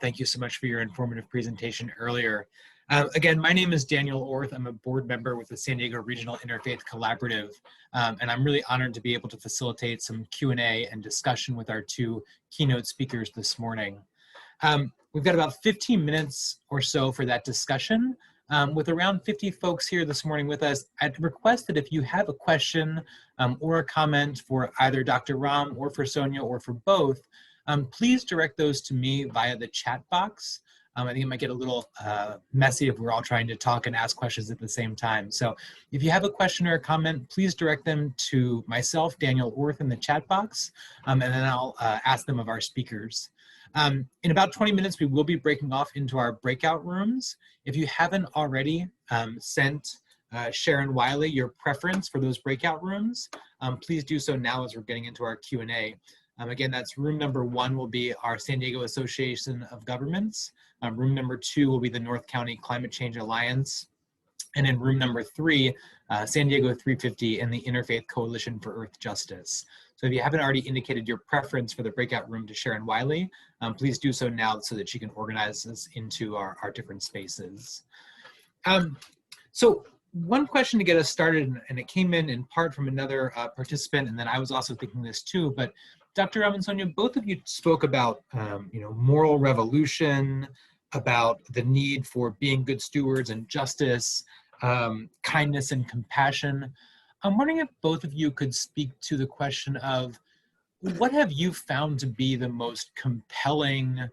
Thank you so much for your informative presentation earlier. Again, my name is Daniel Orth. I'm a board member with the San Diego Regional Interfaith Collaborative, and I'm really honored to be able to facilitate some Q&A and discussion with our two keynote speakers this morning. We've got about 15 minutes or so for that discussion. With around 50 folks here this morning with us, I'd request that if you have a question or a comment for either Dr. Ram or for Sonja or for both, please direct those to me via the chat box. I think it might get a little messy if we're all trying to talk and ask questions at the same time. So if you have a question or a comment, please direct them to myself, Daniel Orth, in the chat box, and then I'll ask them of our speakers. In about 20 minutes, we will be breaking off into our breakout rooms. If you haven't already sent Sharon Wiley your preference for those breakout rooms, please do so now as we're getting into our Q&A. Again, that's room number 1 will be our San Diego Association of Governments. Room number 2 will be the North County Climate Change Alliance. And in room number 3, San Diego 350 and the Interfaith Coalition for Earth Justice. So if you haven't already indicated your preference for the breakout room to Sharon Wiley, please do so now so that she can organize us into our different spaces. So one question to get us started, and it came in part from another participant, and then I was also thinking this too, but Dr. Ram and Sonja, both of you spoke about moral revolution, about the need for being good stewards and justice, kindness and compassion. I'm wondering if both of you could speak to the question of what have you found to be the most compelling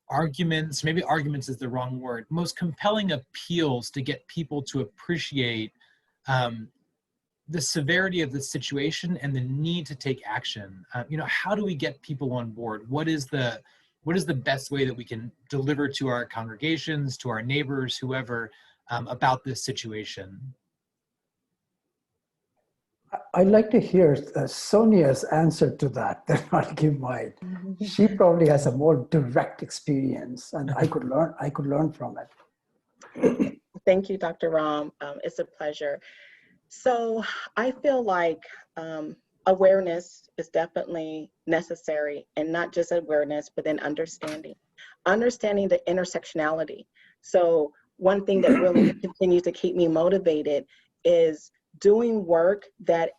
arguments, maybe arguments is the wrong word, most compelling appeals to get people to appreciate the severity of the situation and the need to take action. How do we get people on board? What is the best way that we can deliver to our congregations, to our neighbors, whoever, about this situation? I'd like to hear Sonja's answer to that, then I'll give mine. She probably has a more direct experience, and I could learn from it. Thank you, Dr. Ram. It's a pleasure. So I feel like awareness is definitely necessary, and not just awareness, but then understanding the intersectionality. So one thing that really continues to keep me motivated is doing work that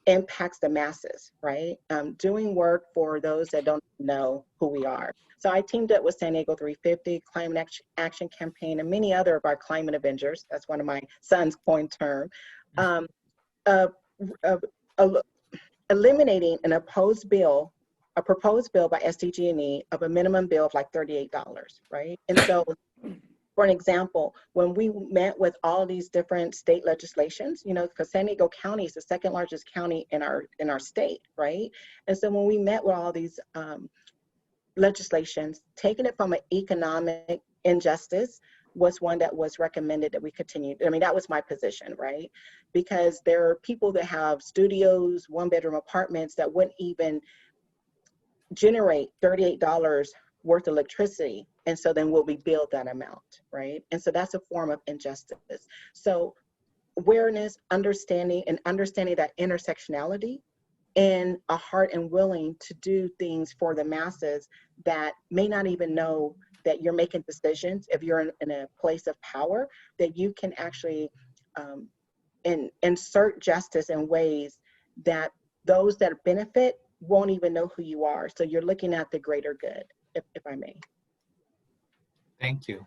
impacts the masses, right? Doing work for those that don't know who we are. So I teamed up with San Diego 350, Climate Action Campaign, and many other of our climate avengers. That's one of my son's coined term. Eliminating a proposed bill by SDG&E of a minimum bill of like $38, right? And so, for an example, when we met with all these different state legislations, because San Diego County is the second largest county in our state, right? And so when we met with all these legislations, taking it from an economic injustice was one that was recommended that we continue. I mean, that was my position, right? Because there are people that have studios, 1-bedroom apartments that wouldn't even generate $38 worth of electricity. And so then we'll be billed that amount, right? And so that's a form of injustice. So awareness, understanding that intersectionality, and a heart and willing to do things for the masses that may not even know that you're making decisions. If you're in a place of power, that you can actually insert justice in ways that those that benefit won't even know who you are. So you're looking at the greater good, if I may. Thank you.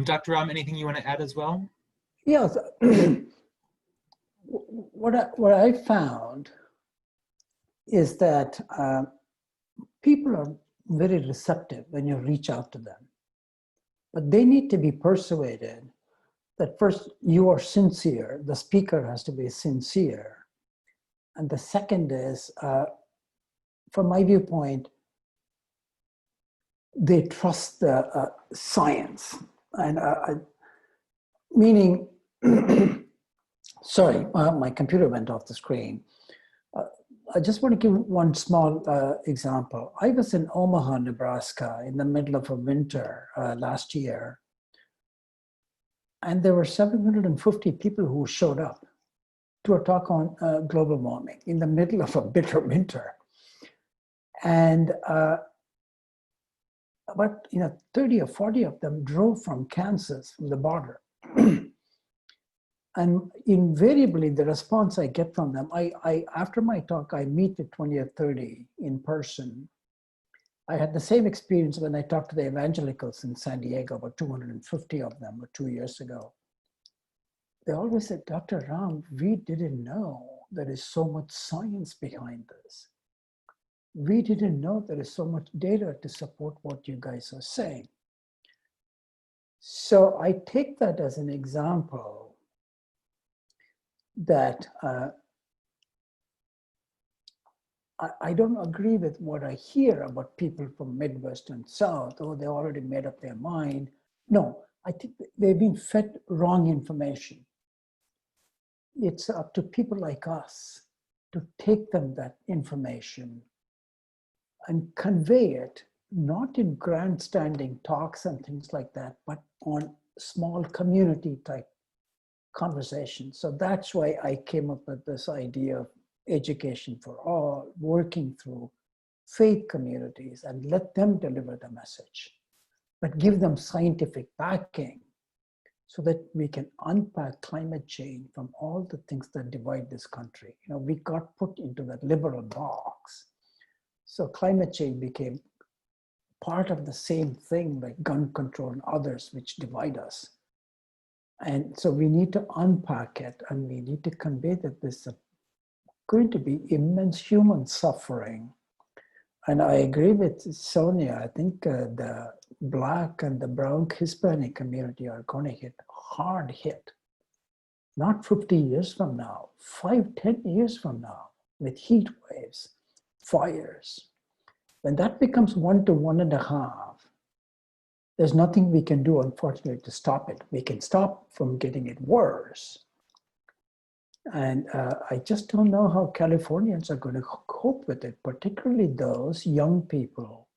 Dr. Ram, anything you want to add as well? Yes. What I found is that people are very receptive when you reach out to them. But they need to be persuaded that first, you are sincere. The speaker has to be sincere. And the second is, from my viewpoint, they trust the science. And meaning, sorry, my computer went off the screen. I just want to give one small example. I was in Omaha, Nebraska in the middle of a winter last year. And there were 750 people who showed up to a talk on global warming in the middle of a bitter winter. And But 30 or 40 of them drove from Kansas, from the border. And invariably, the response I get from them, after my talk, I meet the 20 or 30 in person. I had the same experience when I talked to the evangelicals in San Diego, about 250 of them, 2 years ago. They always said, Dr. Ram, we didn't know there is so much science behind this. We didn't know there is so much data to support what you guys are saying. So I take that as an example that I don't agree with what I hear about people from Midwest and South, oh, they already made up their mind. No, I think they've been fed wrong information. It's up to people like us to take them that information and convey it, not in grandstanding talks and things like that, but on small community type conversations. So that's why I came up with this idea of education for all, working through faith communities and let them deliver the message, but give them scientific backing so that we can unpack climate change from all the things that divide this country. We got put into that liberal box. So climate change became part of the same thing like gun control and others which divide us. And so we need to unpack it, and we need to convey that there's going to be immense human suffering. And I agree with Sonja. I think the Black and the brown Hispanic community are going to get hard hit. Not 50 years from now, 5-10 years from now, with heat waves, fires. When that becomes 1 to 1.5, there's nothing we can do, unfortunately, to stop it. We can stop from getting it worse. And I just don't know how Californians are going to cope with it, particularly those young people,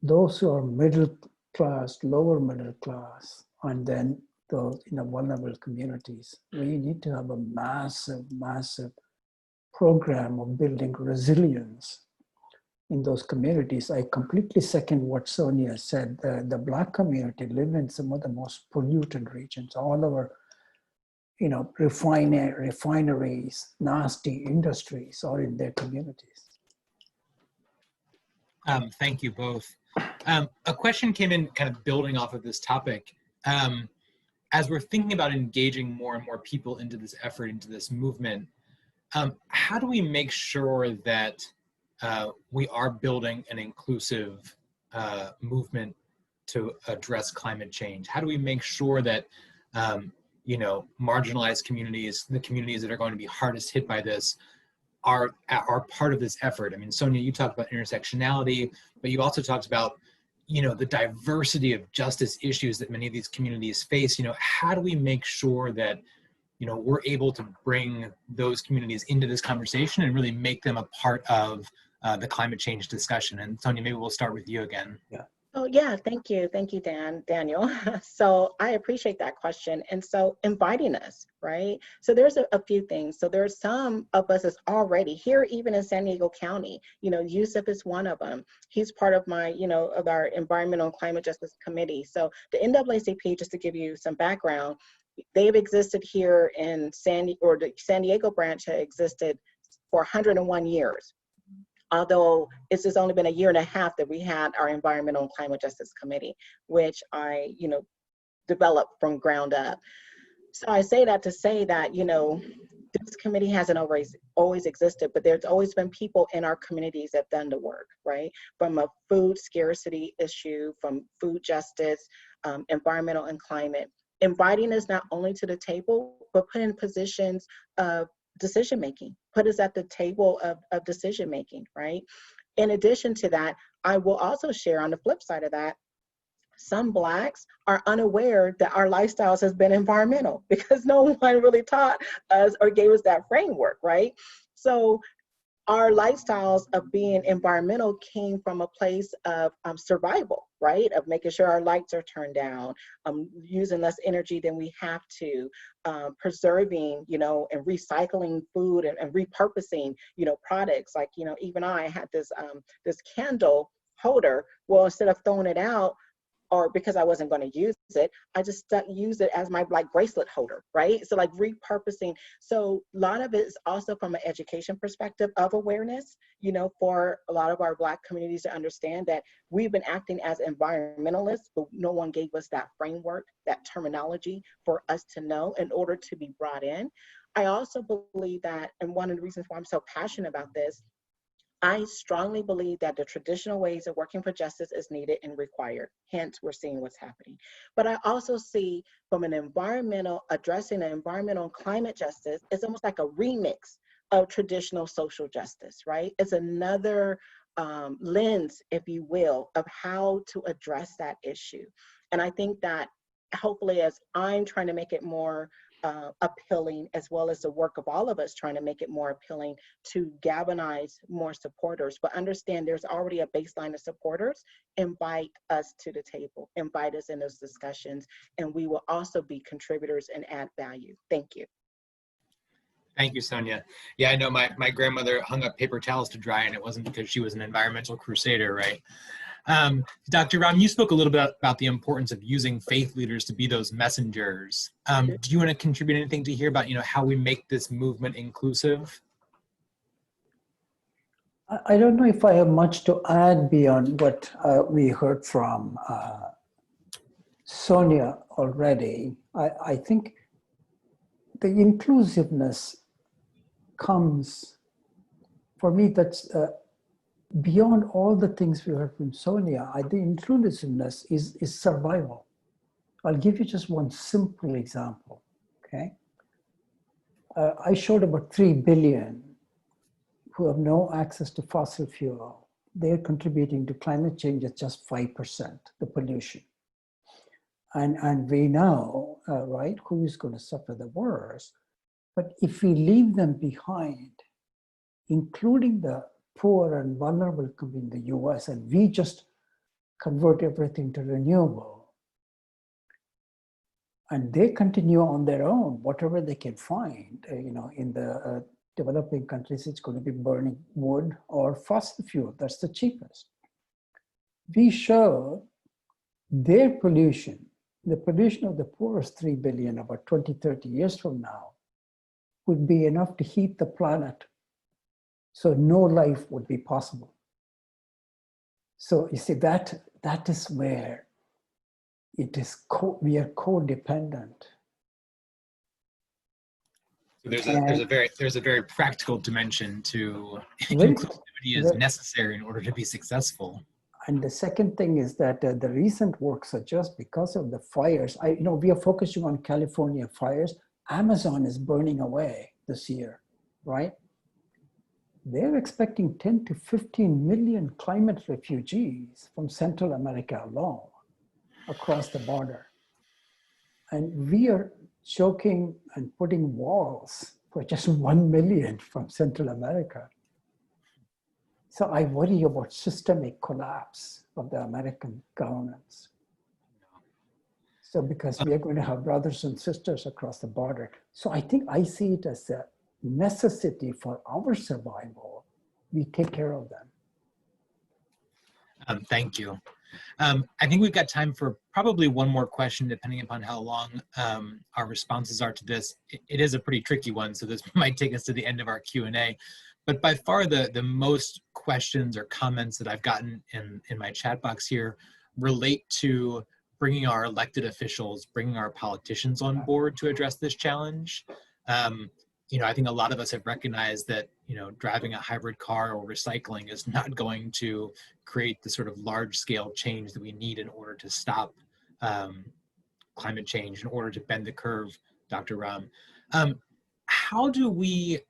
those who are middle class, lower middle class, and then those vulnerable communities. We need to have a massive, massive program of building resilience in those communities. I completely second what Sonja said. The Black community live in some of the most polluted regions. All our, refineries, nasty industries are in their communities. Thank you both. A question came in kind of building off of this topic. As we're thinking about engaging more and more people into this effort, into this movement, how do we make sure that we are building an inclusive movement to address climate change? How do we make sure that marginalized communities, the communities that are going to be hardest hit by this, are part of this effort? I mean, Sonja, you talked about intersectionality, but you also talked about the diversity of justice issues that many of these communities face. How do we make sure that we're able to bring those communities into this conversation and really make them a part of the climate change discussion? And Sonja, maybe we'll start with you again. Yeah. Oh yeah, thank you, Daniel. So I appreciate that question. And so inviting us, right? So there's a few things. So there's some of us that's already here, even in San Diego County. Yusuf is one of them. He's part of my, of our Environmental and Climate Justice Committee. So the NAACP, just to give you some background, they've existed here in the San Diego branch has existed for 101 years. Although it's just only been a year and a half that we had our Environmental and Climate Justice Committee, which I, developed from ground up. So I say that to say that, this committee hasn't always existed, but there's always been people in our communities that have done the work, right? From a food scarcity issue, from food justice, environmental and climate. Inviting us not only to the table, but put in positions of decision-making, put us at the table of decision-making, right? In addition to that, I will also share on the flip side of that, some Blacks are unaware that our lifestyles has been environmental because no one really taught us or gave us that framework, right? So our lifestyles of being environmental came from a place of survival, right? Of making sure our lights are turned down, using less energy than we have to, preserving, and recycling food and repurposing, products. Like, even I had this candle holder. Well, instead of throwing it out, or because I wasn't going to use it, I just use it as my like bracelet holder, right? So like repurposing. So a lot of it is also from an education perspective of awareness, you know, for a lot of our Black communities to understand that we've been acting as environmentalists, but no one gave us that framework, that terminology for us to know in order to be brought in. I also believe that, and one of the reasons why I'm so passionate about this, I strongly believe that the traditional ways of working for justice is needed and required. Hence, we're seeing what's happening. But I also see from an addressing an environmental and climate justice, it's almost like a remix of traditional social justice, right? It's another lens, if you will, of how to address that issue. And I think that hopefully as I'm trying to make it more appealing, as well as the work of all of us trying to make it more appealing to galvanize more supporters, but understand there's already a baseline of supporters. Invite us to the table, invite us in those discussions, and we will also be contributors and add value. Thank you. Thank you, Sonja. Yeah, I know my grandmother hung up paper towels to dry, and it wasn't because she was an environmental crusader, right? Dr. Ram, you spoke a little bit about the importance of using faith leaders to be those messengers. Do you want to contribute anything to hear about, how we make this movement inclusive? I don't know if I have much to add beyond what we heard from Sonja already. I think the inclusiveness comes, for me, that's beyond all the things we heard from Sonja. The inclusiveness is survival. I'll give you just one simple example, okay? I showed about 3 billion who have no access to fossil fuel. They're contributing to climate change at just 5%, the pollution. And we know, right, who is going to suffer the worst. But if we leave them behind, including the poor and vulnerable in the US, and we just convert everything to renewable, and they continue on their own, whatever they can find, in the developing countries, it's going to be burning wood or fossil fuel. That's the cheapest. We show their pollution, the pollution of the poorest 3 billion about 20, 30 years from now, would be enough to heat the planet. So no life would be possible. So you see, that is where it is. We are codependent. So there's a very practical dimension to inclusivity is necessary in order to be successful. And the second thing is that the recent work suggests because of the fires, we are focusing on California fires. Amazon is burning away this year, right? They're expecting 10 to 15 million climate refugees from Central America alone across the border. And we are choking and putting walls for just 1 million from Central America. So I worry about systemic collapse of the American governance. So because we are going to have brothers and sisters across the border. So I think I see it as a necessity for our survival. We take care of them. Thank you. I think we've got time for probably one more question, depending upon how long our responses are to this. It is a pretty tricky one, so this might take us to the end of our Q&A. But by far the most questions or comments that I've gotten in my chat box here relate to bringing our elected officials, bringing our politicians on board to address this challenge. I think a lot of us have recognized that, driving a hybrid car or recycling is not going to create the sort of large scale change that we need in order to stop climate change, in order to bend the curve, Dr. Ram. How do we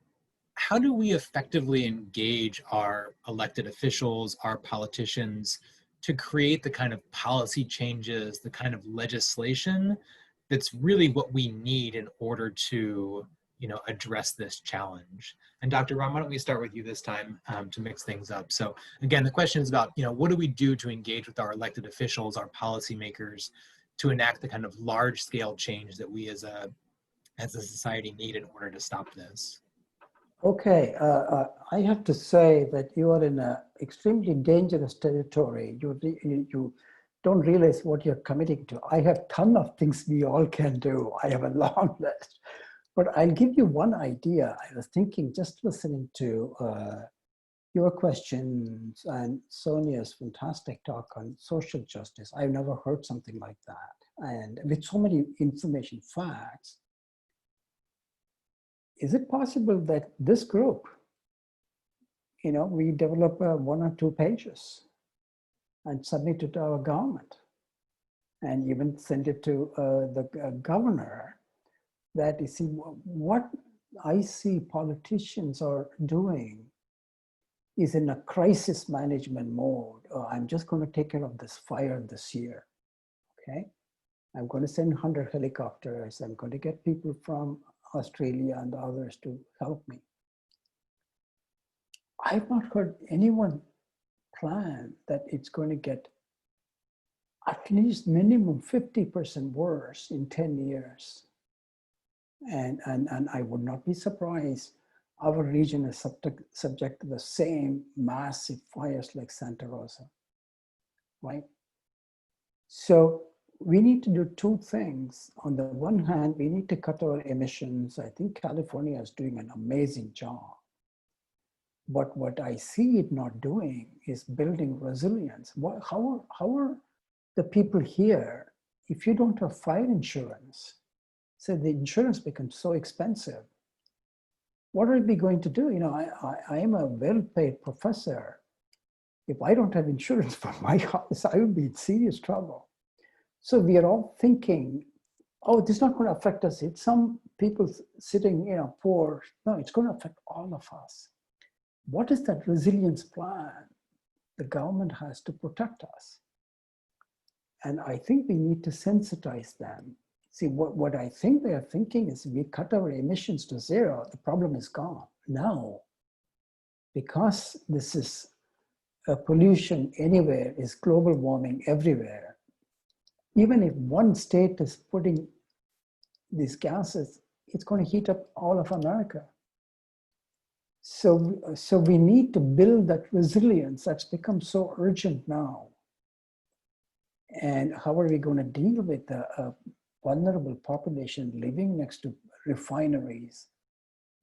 effectively engage our elected officials, our politicians, to create the kind of policy changes, the kind of legislation that's really what we need in order to address this challenge? And Dr. Ram, why don't we start with you this time to mix things up? So again, the question is about, what do we do to engage with our elected officials, our policymakers, to enact the kind of large scale change that we as a society need in order to stop this? Okay, I have to say that you are in a extremely dangerous territory. You don't realize what you're committing to. I have a ton of things we all can do. I have a long list. But I'll give you one idea. I was thinking, just listening to your questions and Sonja's fantastic talk on social justice. I've never heard something like that. And with so many information facts, is it possible that this group, we develop 1 or 2 pages and submit it to our government and even send it to the governor, that you see what I see politicians are doing is in a crisis management mode. I'm just going to take care of this fire this year, okay? I'm going to send 100 helicopters. I'm going to get people from Australia and others to help me. I've not heard anyone plan that it's going to get at least minimum 50% worse in 10 years. And I would not be surprised our region is subject to the same massive fires like Santa Rosa, right? So we need to do 2 things. On the one hand, we need to cut our emissions. I think California is doing an amazing job. But what I see it not doing is building resilience. How are the people here, if you don't have fire insurance, so the insurance becomes so expensive, what are we going to do? I am a well-paid professor. If I don't have insurance for my house, I will be in serious trouble. So we are all thinking, oh, this is not going to affect us. It's some people sitting, poor. No, it's going to affect all of us. What is that resilience plan the government has to protect us? And I think we need to sensitize them. See, what I think they are thinking is we cut our emissions to 0, the problem is gone. No, because this is a pollution anywhere, is global warming everywhere. Even if one state is putting these gases, it's going to heat up all of America. So we need to build that resilience that's become so urgent now. And how are we going to deal with the vulnerable population living next to refineries,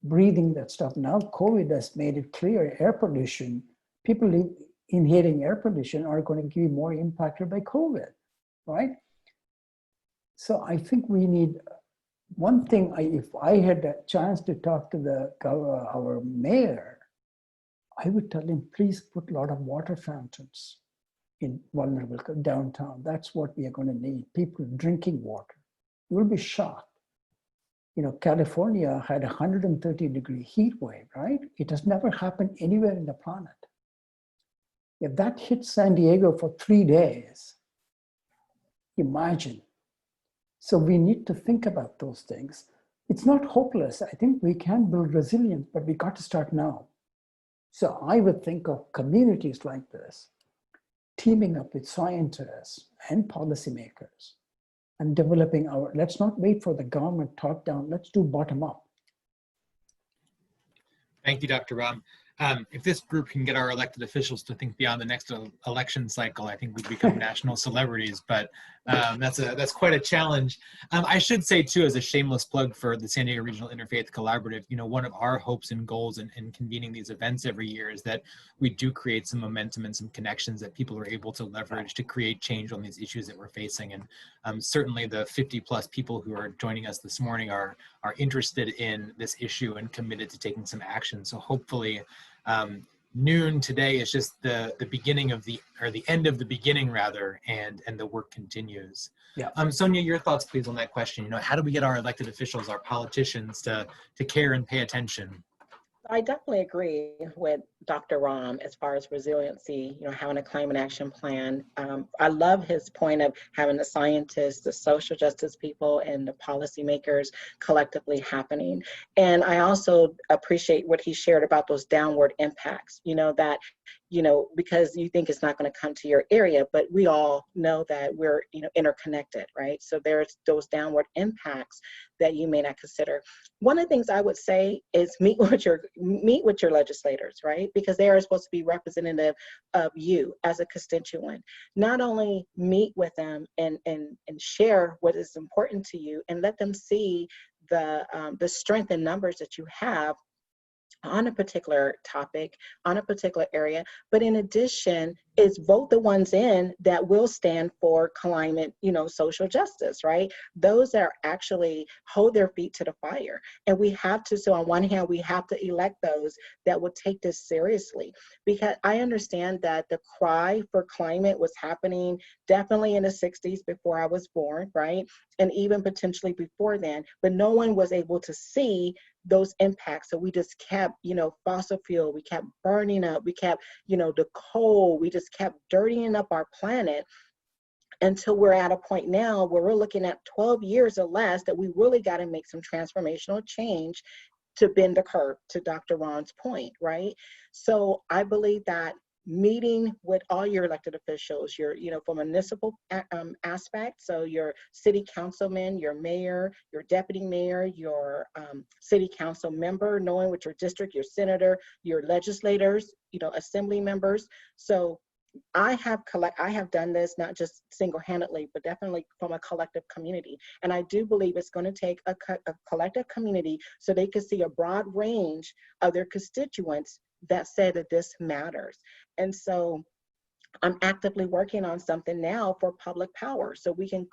breathing that stuff? Now COVID has made it clear, air pollution, people inhaling air pollution are going to be more impacted by COVID, right? So I think we need, one thing, if I had a chance to talk to our mayor, I would tell him, please put a lot of water fountains in vulnerable downtown. That's what we are going to need, people drinking water. You will be shocked. California had a 130-degree heat wave, right? It has never happened anywhere in the planet. If that hits San Diego for 3 days, imagine. So we need to think about those things. It's not hopeless. I think we can build resilience, but we got to start now. So I would think of communities like this, teaming up with scientists and policymakers and developing let's not wait for the government top down, let's do bottom up. Thank you, Dr. Ram. If this group can get our elected officials to think beyond the next election cycle, I think we've become national celebrities, but that's quite a challenge. I should say too, as a shameless plug for the San Diego Regional Interfaith Collaborative, one of our hopes and goals in convening these events every year is that we do create some momentum and some connections that people are able to leverage to create change on these issues that we're facing. And certainly the 50+ people who are joining us this morning are interested in this issue and committed to taking some action. So hopefully, noon today is just the beginning of the end of the beginning rather, and the work continues. Yeah. Sonja, your thoughts please on that question. How do we get our elected officials, our politicians to care and pay attention? I definitely agree with Dr. Ram as far as resiliency, having a climate action plan. I love his point of having the scientists, the social justice people, and the policymakers collectively happening. And I also appreciate what he shared about those downward impacts, that because you think it's not going to come to your area, but we all know that we're, interconnected, right? So there's those downward impacts that you may not consider. One of the things I would say is meet with your legislators, right? Because they are supposed to be representative of you as a constituent. Not only meet with them and share what is important to you, and let them see the strength in numbers that you have on a particular topic, on a particular area, but in addition, is vote the ones in that will stand for climate, social justice, right? Those that are actually hold their feet to the fire. And we have to, so on one hand, we have to elect those that will take this seriously, because I understand that the cry for climate was happening definitely in the 60s before I was born, right? And even potentially before then, but no one was able to see those impacts. So we just kept, fossil fuel, we kept burning up, we kept, the coal, we just kept dirtying up our planet until we're at a point now where we're looking at 12 years or less that we really got to make some transformational change to bend the curve, to Dr. Ron's point, right? So I believe that meeting with all your elected officials, your, from a municipal aspect, so your city councilman, your mayor, your deputy mayor, your city council member, knowing what your district, your senator, your legislators, assembly members. So I have done this not just single-handedly, but definitely from a collective community. And I do believe it's going to take a collective community so they can see a broad range of their constituents that say that this matters. And so I'm actively working on something now for public power, so we can,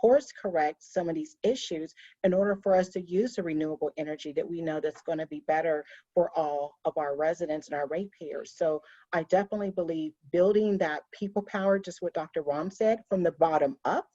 course correct some of these issues in order for us to use the renewable energy that we know that's going to be better for all of our residents and our ratepayers. So I definitely believe building that people power, just what Dr. Ram said, from the bottom up.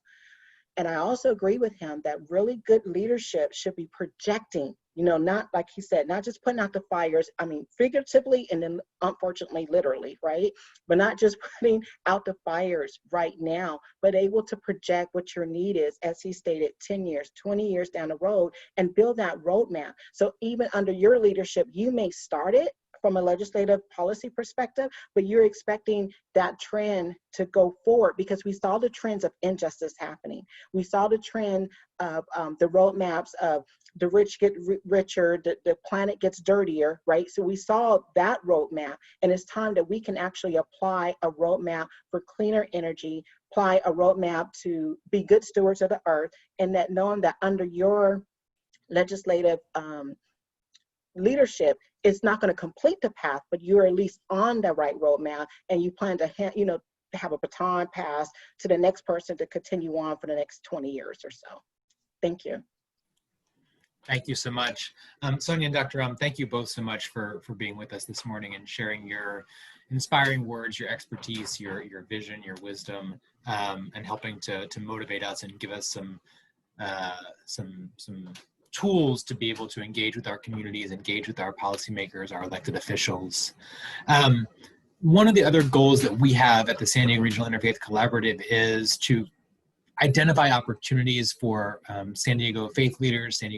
And I also agree with him that really good leadership should be projecting, not like he said, not just putting out the fires, figuratively and then unfortunately, literally, right? But not just putting out the fires right now, but able to project what your need is, as he stated, 10 years, 20 years down the road, and build that roadmap. So even under your leadership, you may start it from a legislative policy perspective, but you're expecting that trend to go forward, because we saw the trends of injustice happening. We saw the trend of the roadmaps of the rich get richer, the planet gets dirtier, right? So we saw that roadmap, and it's time that we can actually apply a roadmap for cleaner energy, apply a roadmap to be good stewards of the earth, and that knowing that under your legislative leadership, it's not going to complete the path, but you're at least on the right roadmap, and you plan to have a baton pass to the next person to continue on for the next 20 years or so. Thank you. Thank you so much. Sonja and Dr. Thank you both so much for being with us this morning and sharing your inspiring words, your expertise, your vision, your wisdom, and helping to motivate us and give us some tools to be able to engage with our communities, engage with our policymakers, our elected officials. One of the other goals that we have at the San Diego Regional Interfaith Collaborative is to identify opportunities for San Diego faith leaders, San Diego